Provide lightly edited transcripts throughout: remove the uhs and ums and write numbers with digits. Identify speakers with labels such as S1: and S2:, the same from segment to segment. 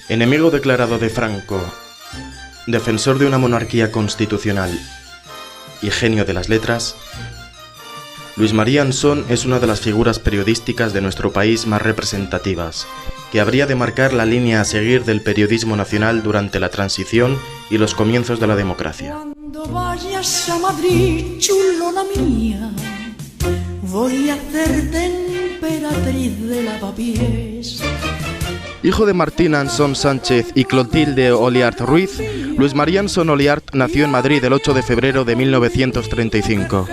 S1: Enemigo declarado de Franco, defensor de una monarquía constitucional y genio de las letras, Luis María Ansón es una de las figuras periodísticas de nuestro país más representativas, que habría de marcar la línea a seguir del periodismo nacional durante la transición y los comienzos de la democracia.
S2: Cuando vayas a Madrid, chulona mía, voy a hacerte emperatriz de lavapiés.
S1: Hijo de Martín Ansón Sánchez y Clotilde Oliart Ruiz, Luis María Ansón Oliart nació en Madrid el 8 de febrero de 1935.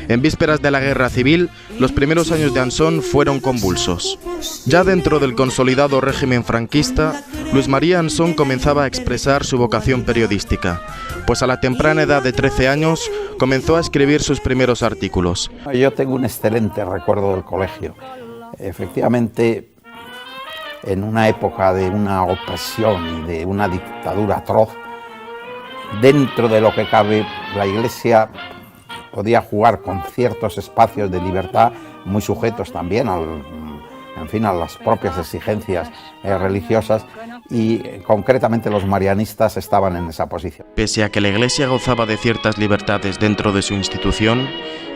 S1: En vísperas de la Guerra Civil, los primeros años de Ansón fueron convulsos. Ya dentro del consolidado régimen franquista, Luis María Ansón comenzaba a expresar su vocación periodística, pues a la temprana edad de 13 años comenzó a escribir sus primeros artículos.
S3: Yo tengo un excelente recuerdo del colegio. Efectivamente, en una época de una opresión y de una dictadura atroz, dentro de lo que cabe, la Iglesia podía jugar con ciertos espacios de libertad, muy sujetos también a las propias exigencias religiosas, y concretamente los marianistas estaban en esa posición.
S1: Pese a que la Iglesia gozaba de ciertas libertades dentro de su institución,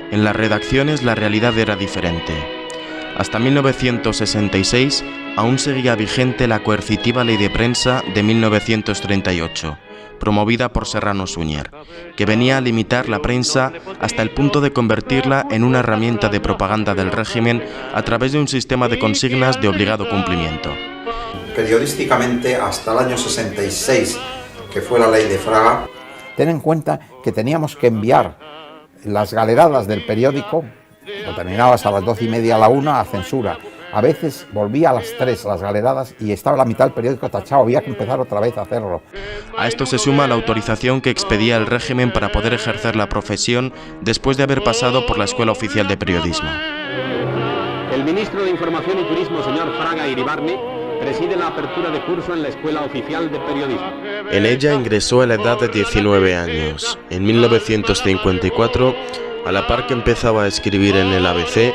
S1: en las redacciones la realidad era diferente. Hasta 1966 aún seguía vigente la coercitiva Ley de Prensa de 1938, promovida por Serrano Suñer, que venía a limitar la prensa hasta el punto de convertirla en una herramienta de propaganda del régimen a través de un sistema de consignas de obligado cumplimiento.
S3: Periodísticamente, hasta el año 66, que fue la Ley de Fraga, ten en cuenta que teníamos que enviar las galeradas del periódico, lo terminabas a las 12:30 a la 1 a censura. A veces volvía a las 3 las galeradas y estaba la mitad del periódico tachado, había que empezar otra vez a hacerlo.
S1: A esto se suma la autorización que expedía el régimen para poder ejercer la profesión después de haber pasado por la Escuela Oficial de Periodismo.
S4: El ministro de Información y Turismo, señor Fraga Iribarne, preside la apertura de curso en la Escuela Oficial de Periodismo.
S1: En ella ingresó a la edad de 19 años. En 1954, a la par que empezaba a escribir en el ABC,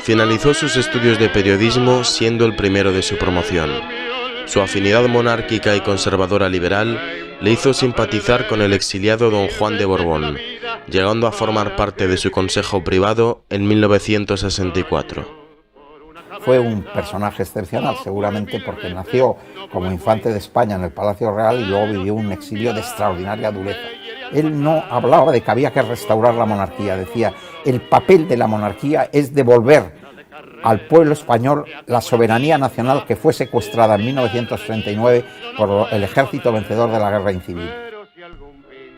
S1: finalizó sus estudios de periodismo siendo el primero de su promoción. Su afinidad monárquica y conservadora liberal le hizo simpatizar con el exiliado don Juan de Borbón, llegando a formar parte de su consejo privado en 1964.
S3: Fue un personaje excepcional, seguramente porque nació como infante de España en el Palacio Real y luego vivió un exilio de extraordinaria dureza. Él no hablaba de que había que restaurar la monarquía, decía, el papel de la monarquía es devolver al pueblo español la soberanía nacional que fue secuestrada en 1939 por el ejército vencedor de la guerra civil.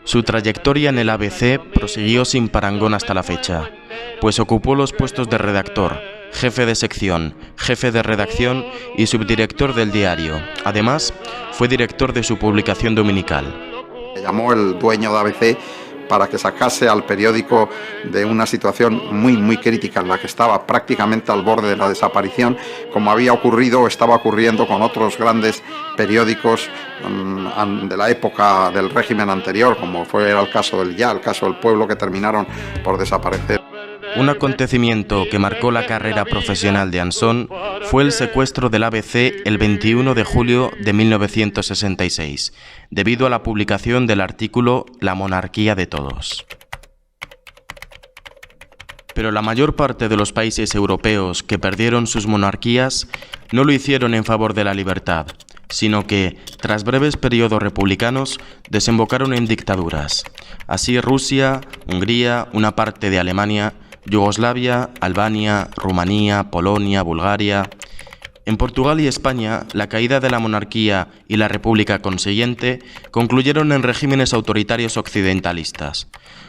S1: Su trayectoria en el ABC prosiguió sin parangón hasta la fecha, pues ocupó los puestos de redactor, jefe de sección, jefe de redacción y subdirector del diario. Además, fue director de su publicación dominical.
S3: Llamó el dueño de ABC para que sacase al periódico de una situación muy crítica en la que estaba prácticamente al borde de la desaparición, como había ocurrido o estaba ocurriendo con otros grandes periódicos de la época del régimen anterior, como fue el caso del Ya, el caso del Pueblo, que terminaron por desaparecer.
S1: Un acontecimiento que marcó la carrera profesional de Ansón fue el secuestro del ABC el 21 de julio de 1966, debido a la publicación del artículo La monarquía de todos. Pero la mayor parte de los países europeos que perdieron sus monarquías no lo hicieron en favor de la libertad, sino que, tras breves periodos republicanos, desembocaron en dictaduras. Así Rusia, Hungría, una parte de Alemania, Yugoslavia, Albania, Rumanía, Polonia, Bulgaria. En Portugal y España, la caída de la monarquía y la república consiguiente concluyeron en regímenes autoritarios occidentalistas.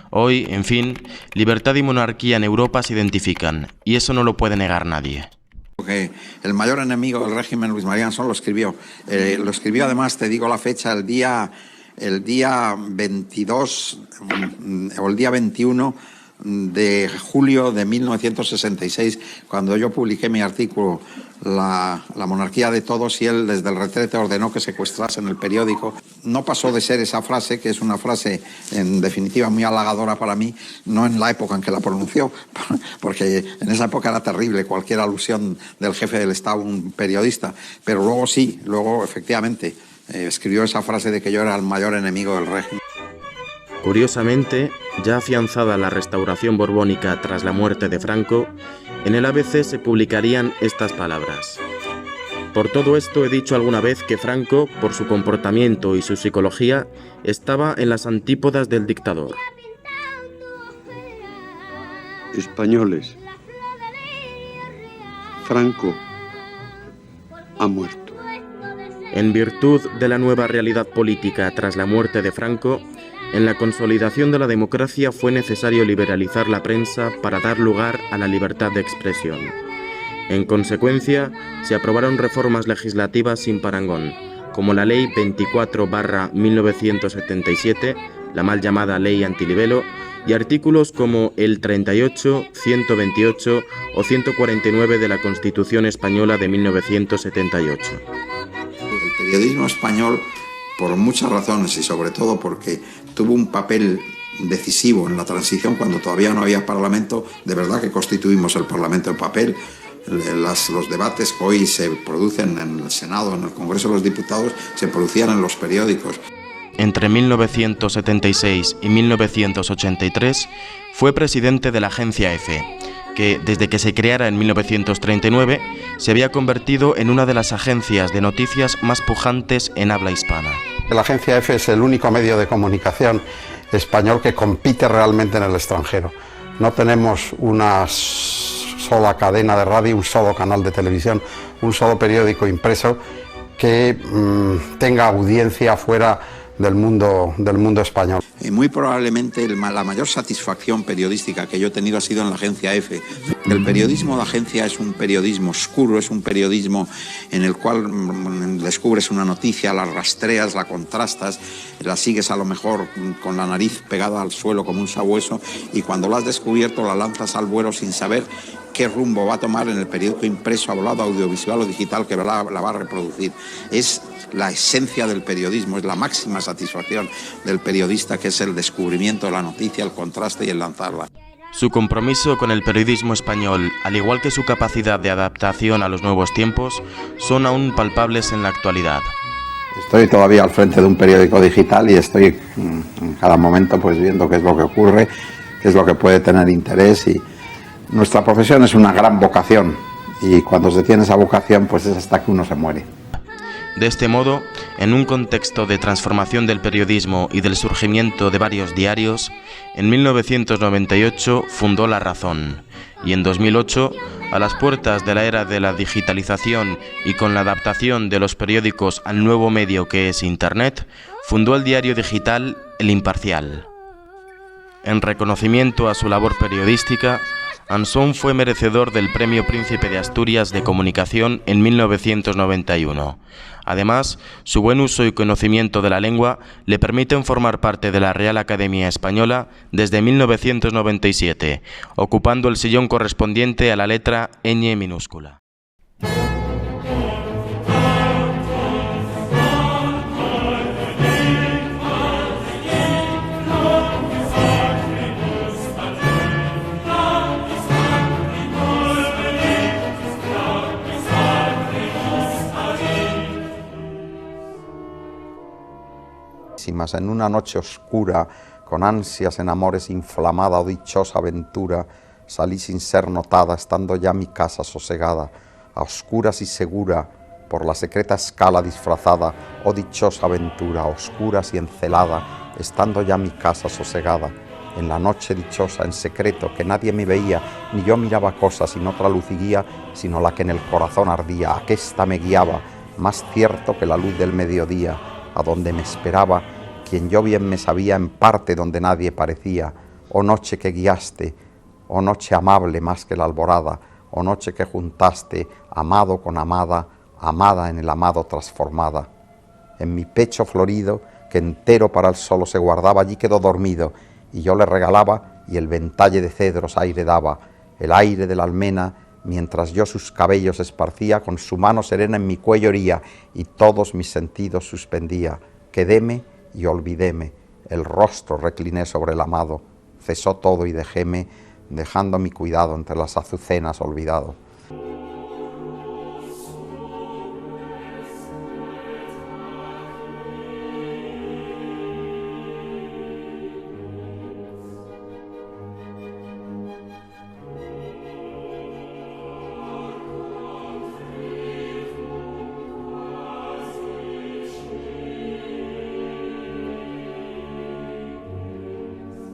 S1: Hoy, en fin, libertad y monarquía en Europa se identifican, y eso no lo puede negar nadie.
S3: Porque el mayor enemigo del régimen, Luis María Ansón, lo escribió. Lo escribió además, te digo la fecha, el día 22 o el día 21 de julio de 1966, cuando yo publiqué mi artículo la monarquía de todos, y él desde el retrete ordenó que secuestrasen el periódico. No pasó de ser esa frase, que es una frase en definitiva muy halagadora para mí, no en la época en que la pronunció, porque en esa época era terrible cualquier alusión del jefe del Estado a un periodista, pero luego sí, luego efectivamente escribió esa frase de que yo era el mayor enemigo del régimen.
S1: Curiosamente, ya afianzada la restauración borbónica tras la muerte de Franco, en el ABC se publicarían estas palabras: por todo esto he dicho alguna vez que Franco, por su comportamiento y su psicología, estaba en las antípodas del dictador.
S5: Españoles, Franco ha muerto.
S1: En virtud de la nueva realidad política tras la muerte de Franco, en la consolidación de la democracia fue necesario liberalizar la prensa para dar lugar a la libertad de expresión. En consecuencia, se aprobaron reformas legislativas sin parangón, como la Ley 24/1977, la mal llamada Ley Antilibelo, y artículos como el 38, 128 o 149 de la Constitución Española de 1978.
S3: El periodismo español, por muchas razones y sobre todo porque tuvo un papel decisivo en la transición cuando todavía no había Parlamento, de verdad que constituimos el Parlamento en papel. Los debates que hoy se producen en el Senado, en el Congreso de los Diputados, se producían en los periódicos.
S1: Entre 1976 y 1983 fue presidente de la agencia EFE, que desde que se creara en 1939 se había convertido en una de las agencias de noticias más pujantes en habla hispana.
S6: La agencia EFE es el único medio de comunicación español que compite realmente en el extranjero. No tenemos una sola cadena de radio, un solo canal de televisión, un solo periódico impreso que tenga audiencia fuera del mundo español.
S3: Muy probablemente la mayor satisfacción periodística que yo he tenido ha sido en la agencia EFE. El periodismo de agencia es un periodismo oscuro, es un periodismo en el cual descubres una noticia, la rastreas, la contrastas, la sigues a lo mejor con la nariz pegada al suelo como un sabueso, y cuando la has descubierto la lanzas al vuelo sin saber qué rumbo va a tomar en el periódico impreso, hablado, audiovisual o digital que la va a reproducir. Es la esencia del periodismo, es la máxima satisfacción del periodista, que es el descubrimiento de la noticia, el contraste y el lanzarla.
S1: Su compromiso con el periodismo español, al igual que su capacidad de adaptación a los nuevos tiempos, son aún palpables en la actualidad.
S3: Estoy todavía al frente de un periódico digital y estoy en cada momento pues viendo qué es lo que ocurre, qué es lo que puede tener interés, y nuestra profesión es una gran vocación, y cuando se tiene esa vocación pues es hasta que uno se muere.
S1: De este modo, en un contexto de transformación del periodismo y del surgimiento de varios diarios, en 1998 fundó La Razón, y en 2008, a las puertas de la era de la digitalización y con la adaptación de los periódicos al nuevo medio que es Internet, fundó el diario digital El Imparcial. En reconocimiento a su labor periodística, Anson fue merecedor del Premio Príncipe de Asturias de Comunicación en 1991. Además, su buen uso y conocimiento de la lengua le permiten formar parte de la Real Academia Española desde 1997, ocupando el sillón correspondiente a la letra ñ minúscula.
S6: En una noche oscura, con ansias en amores inflamada, oh dichosa aventura, salí sin ser notada, estando ya mi casa sosegada, a oscuras y segura, por la secreta escala disfrazada, oh dichosa aventura, a oscuras y encelada, estando ya mi casa sosegada, en la noche dichosa, en secreto, que nadie me veía, ni yo miraba cosas sin otra luz y guía, sino la que en el corazón ardía, aquesta me guiaba, más cierto que la luz del mediodía, a donde me esperaba quien yo bien me sabía, en parte donde nadie parecía. Oh noche que guiaste, oh noche amable más que la alborada, oh noche que juntaste amado con amada, amada en el amado transformada. En mi pecho florido, que entero para el solo se guardaba, allí quedó dormido, y yo le regalaba, y el ventalle de cedros aire daba, el aire de la almena, mientras yo sus cabellos esparcía, con su mano serena en mi cuello hería, y todos mis sentidos suspendía. Quedéme y olvidéme, el rostro recliné sobre el amado, cesó todo y dejéme, dejando mi cuidado entre las azucenas olvidado.